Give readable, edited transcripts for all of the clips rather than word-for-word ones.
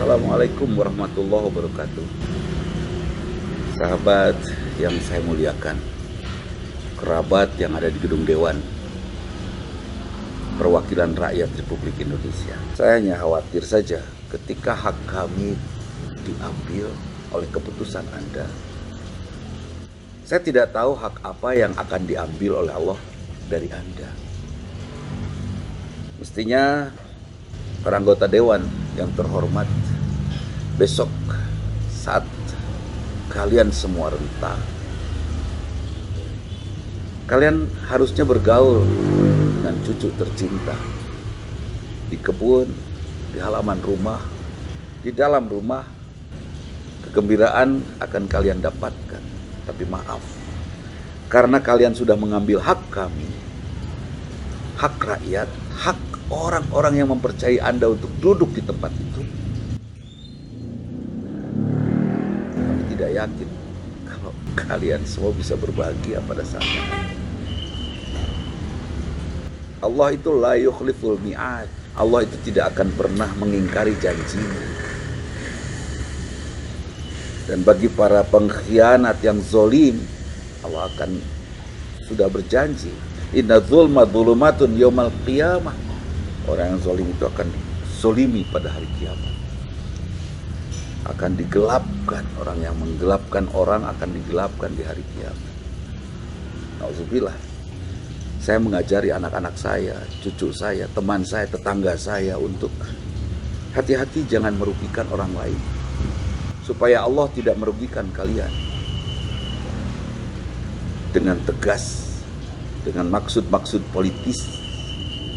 Assalamualaikum warahmatullahi wabarakatuh. Sahabat yang saya muliakan, kerabat yang ada di gedung Dewan Perwakilan Rakyat Republik Indonesia. Saya hanya khawatir saja ketika hak kami diambil oleh keputusan Anda. Saya tidak tahu hak apa yang akan diambil oleh Allah dari Anda. Mestinya para anggota Dewan yang terhormat, besok saat kalian semua rentah, kalian harusnya bergaul dengan cucu tercinta di kebun, di halaman rumah, di dalam rumah. Kegembiraan akan kalian dapatkan. Tapi maaf, karena kalian sudah mengambil hak kami, hak rakyat, hak orang-orang yang mempercayai Anda untuk duduk di tempat itu, kami tidak yakin kalau kalian semua bisa berbahagia pada saatnya. Allah itu la yukhliful mi'ad. Allah itu tidak akan pernah mengingkari janjinya. Dan bagi para pengkhianat yang zolim, Allah akan sudah berjanji, inna zulma dzulumatun yaumal qiyamah. Orang yang zolim itu akan zolimi pada hari kiamat. Akan digelapkan, orang yang menggelapkan orang akan digelapkan di hari kiamat. Nauzubillah. Saya mengajari anak-anak saya, cucu saya, teman saya, tetangga saya untuk hati-hati jangan merugikan orang lain, supaya Allah tidak merugikan kalian. Dengan tegas, dengan maksud-maksud politis,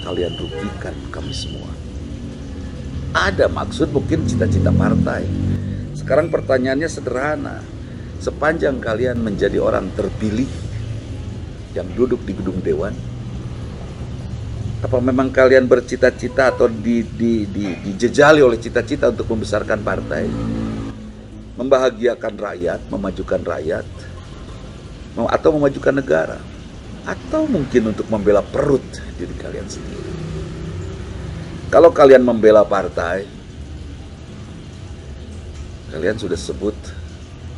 kalian rugikan kami semua. Ada maksud mungkin cita-cita partai. Sekarang pertanyaannya sederhana. Sepanjang kalian menjadi orang terpilih yang duduk di gedung Dewan, apa memang kalian bercita-cita atau dijejali oleh cita-cita untuk membesarkan partai, membahagiakan rakyat, memajukan rakyat, atau memajukan negara, atau mungkin untuk membela perut diri kalian sendiri? Kalau kalian membela partai, kalian sudah sebut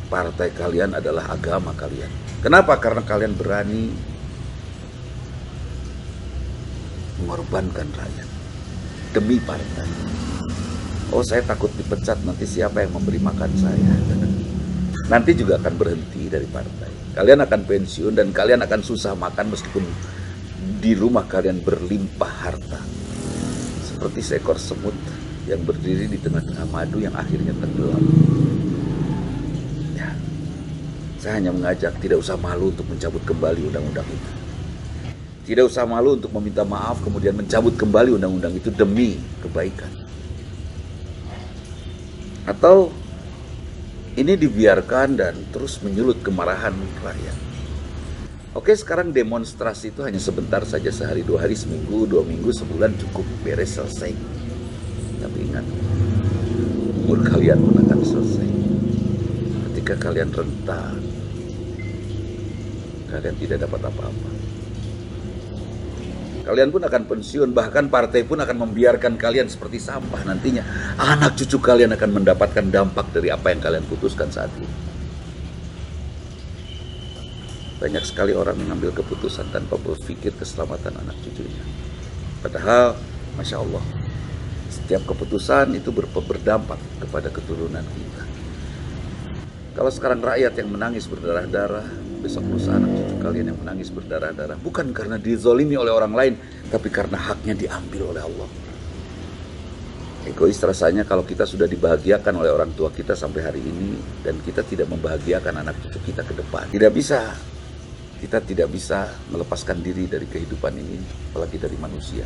partai kalian adalah agama kalian. Kenapa? Karena kalian berani mengorbankan rakyat demi partai. Oh, saya takut dipecat, nanti siapa yang memberi makan saya? Nanti juga akan berhenti dari partai. Kalian akan pensiun dan kalian akan susah makan meskipun di rumah kalian berlimpah harta. Seperti seekor semut yang berdiri di tengah-tengah madu yang akhirnya tenggelam. Ya, saya hanya mengajak tidak usah malu untuk mencabut kembali undang-undang itu. Tidak usah malu untuk meminta maaf kemudian mencabut kembali undang-undang itu demi kebaikan. Atau ini dibiarkan dan terus menyulut kemarahan rakyat. Oke, sekarang demonstrasi itu hanya sebentar saja, sehari, 2 hari, seminggu, 2 minggu, sebulan cukup, beres, selesai. Tapi ingat, umur kalian pun akan selesai. Ketika kalian rentah, kalian tidak dapat apa-apa. Kalian pun akan pensiun, bahkan partai pun akan membiarkan kalian seperti sampah nantinya. Anak cucu kalian akan mendapatkan dampak dari apa yang kalian putuskan saat ini. Banyak sekali orang mengambil keputusan tanpa berpikir keselamatan anak cucunya. Padahal, Masya Allah, setiap keputusan itu berdampak kepada keturunan kita. Kalau sekarang rakyat yang menangis berdarah-darah, besok lusa anak cucu kalian yang menangis berdarah-darah, bukan karena dizolimi oleh orang lain, tapi karena haknya diambil oleh Allah. Egois rasanya kalau kita sudah dibahagiakan oleh orang tua kita sampai hari ini, dan kita tidak membahagiakan anak cucu kita ke depan. Kita tidak bisa melepaskan diri dari kehidupan ini, apalagi dari manusia.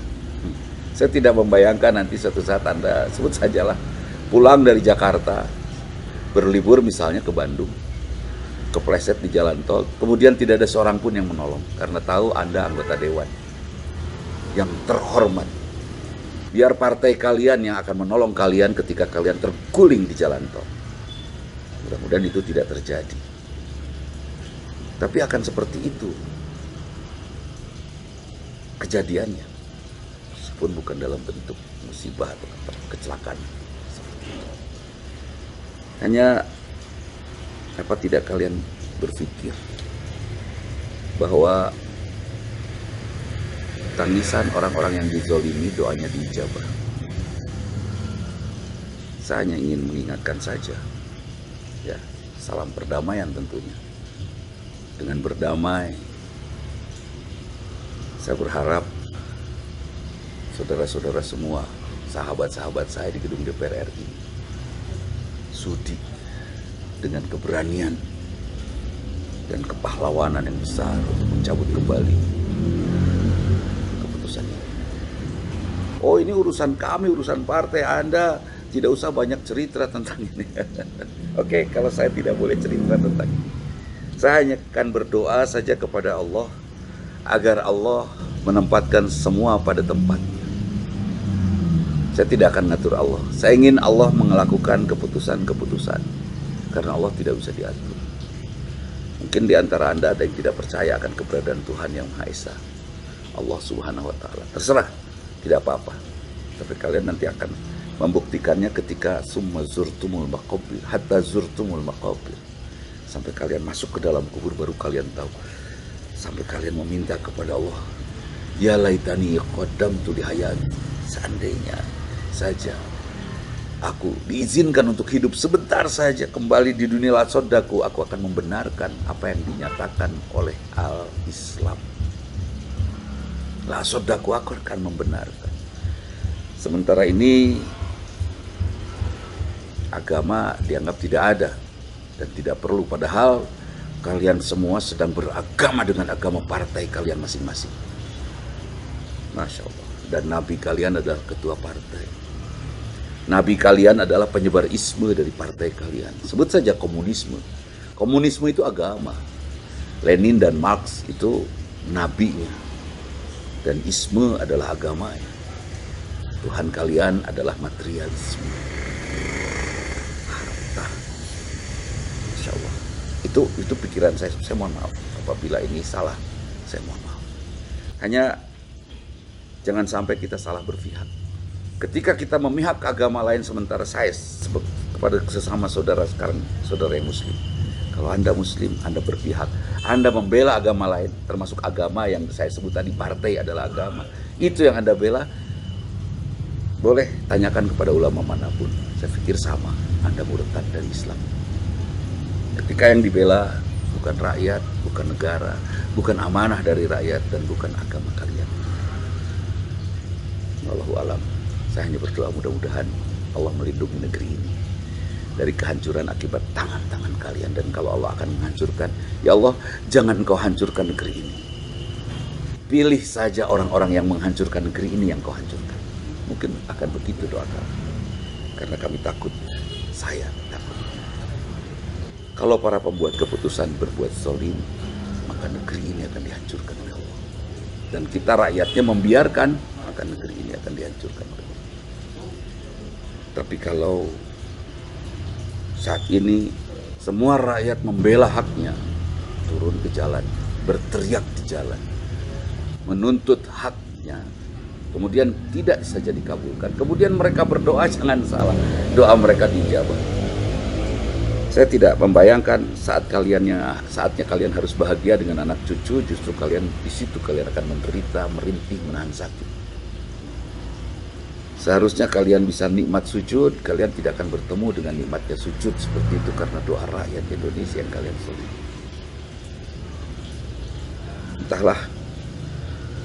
Saya tidak membayangkan nanti suatu saat Anda, sebut sajalah, pulang dari Jakarta, berlibur misalnya ke Bandung, kepleset di jalan tol, kemudian tidak ada seorang pun yang menolong karena tahu Anda anggota Dewan yang terhormat. Biar partai kalian yang akan menolong kalian ketika kalian terguling di jalan tol. Mudah-mudahan itu tidak terjadi. Tapi akan seperti itu kejadiannya, meskipun bukan dalam bentuk musibah atau kecelakaan seperti itu. Hanya apa tidak kalian berpikir bahwa tangisan orang-orang yang dizolimi doanya diijabah? Saya hanya ingin mengingatkan saja, ya, salam perdamaian tentunya. Dengan berdamai, saya berharap saudara-saudara semua, sahabat-sahabat saya di gedung DPR RI, sudi dengan keberanian dan kepahlawanan yang besar untuk mencabut kembali keputusan ini. Oh, ini urusan kami, urusan partai. Anda tidak usah banyak cerita tentang ini. Oke, kalau saya tidak boleh cerita tentang ini, saya hanya akan berdoa saja kepada Allah agar Allah menempatkan semua pada tempatnya. Saya tidak akan ngatur Allah. Saya ingin Allah melakukan keputusan-keputusan, karena Allah tidak bisa diatur. Mungkin di antara Anda ada yang tidak percaya akan keberadaan Tuhan yang Maha Esa, Allah Subhanahu wa Ta'ala. Terserah, tidak apa-apa. Tapi kalian nanti akan membuktikannya ketika summa zurtumul maqabir, hatta zurtumul maqabir. Sampai kalian masuk ke dalam kubur baru kalian tahu. Sampai kalian meminta kepada Allah, ya laitani qaddamtu li hayati. Seandainya saja aku diizinkan untuk hidup sebentar saja kembali di dunia lasodaku, aku akan membenarkan apa yang dinyatakan oleh al-Islam. Lasodaku, aku akan membenarkan. Sementara ini agama dianggap tidak ada dan tidak perlu, padahal kalian semua sedang beragama dengan agama partai kalian masing-masing. Masya Allah. Dan nabi kalian adalah ketua partai. Nabi kalian adalah penyebar isme dari partai kalian. Sebut saja komunisme. Komunisme itu agama. Lenin dan Marx itu nabinya. Dan isme adalah agamanya. Tuhan kalian adalah materialisme. Harta. Insya Allah. Itu pikiran saya. Saya mohon maaf apabila ini salah. Saya mohon maaf. Hanya jangan sampai kita salah berpihak. Ketika kita memihak ke agama lain, sementara saya kepada sesama saudara sekarang, saudara yang muslim. Kalau Anda muslim, Anda berpihak. Anda membela agama lain, termasuk agama yang saya sebut tadi, partai adalah agama. Itu yang Anda bela, boleh tanyakan kepada ulama manapun. Saya pikir sama, Anda murtad dari Islam. Ketika yang dibela bukan rakyat, bukan negara, bukan amanah dari rakyat, dan bukan agama kalian. Wallahu alam. Saya hanya berdoa mudah-mudahan Allah melindungi negeri ini dari kehancuran akibat tangan-tangan kalian. Dan kalau Allah akan menghancurkan, ya Allah, jangan kau hancurkan negeri ini. Pilih saja orang-orang yang menghancurkan negeri ini yang kau hancurkan. Mungkin akan begitu doa kami. Karena kami takut, saya takut. Kalau para pembuat keputusan berbuat zalim, maka negeri ini akan dihancurkan oleh Allah. Dan kita rakyatnya membiarkan, maka negeri ini akan dihancurkan oleh Allah. Tapi kalau saat ini semua rakyat membela haknya, turun ke jalan, berteriak di jalan, menuntut haknya, kemudian tidak saja dikabulkan, kemudian mereka berdoa, jangan salah, doa mereka dijabah. Saya tidak membayangkan saatnya kalian harus bahagia dengan anak cucu, justru kalian di situ kalian akan menderita, merintih, menahan sakit. Seharusnya kalian bisa nikmat sujud, kalian tidak akan bertemu dengan nikmatnya sujud seperti itu karena doa rakyat Indonesia yang kalian sulit. Entahlah,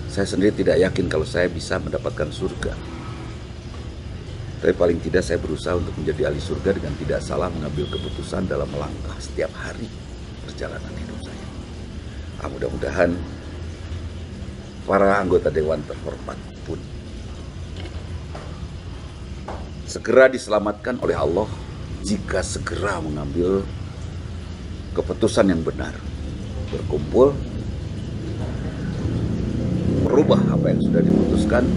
saya sendiri tidak yakin kalau saya bisa mendapatkan surga. Tapi paling tidak saya berusaha untuk menjadi ahli surga dengan tidak salah mengambil keputusan dalam melangkah setiap hari perjalanan hidup saya. Mudah-mudahan para anggota Dewan terhormat pun segera diselamatkan oleh Allah jika segera mengambil keputusan yang benar, berkumpul, merubah apa yang sudah diputuskan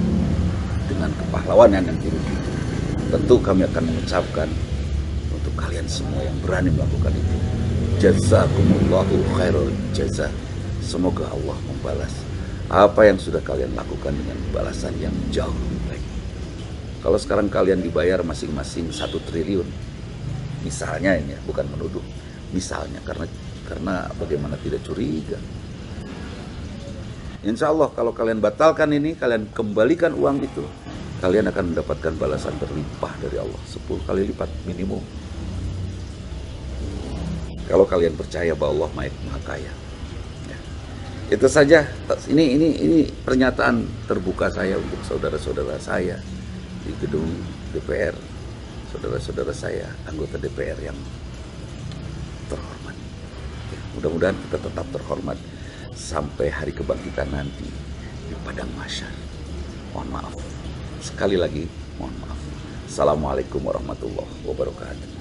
dengan kepahlawanan yang tinggi. Tentu kami akan mengucapkan untuk kalian semua yang berani melakukan itu, jazakumullahu khairul jazaa. Semoga Allah membalas apa yang sudah kalian lakukan dengan balasan yang jauh lebih baik. Kalau sekarang kalian dibayar masing-masing 1 triliun, Misalnya ini ya, bukan menuduh. Misalnya karena bagaimana tidak curiga. Insya Allah kalau kalian batalkan ini, kalian kembalikan uang itu, kalian akan mendapatkan balasan berlimpah dari Allah 10 kali lipat minimum. Kalau kalian percaya bahwa Allah Maha Kaya. Ya. Itu saja. Ini pernyataan terbuka saya untuk saudara-saudara saya di gedung DPR, saudara-saudara saya anggota DPR yang terhormat. Ya, mudah-mudahan kita tetap terhormat sampai hari kebangkitan nanti di padang mahsyar. Mohon maaf. Sekali lagi, mohon maaf. Assalamualaikum warahmatullahi wabarakatuh.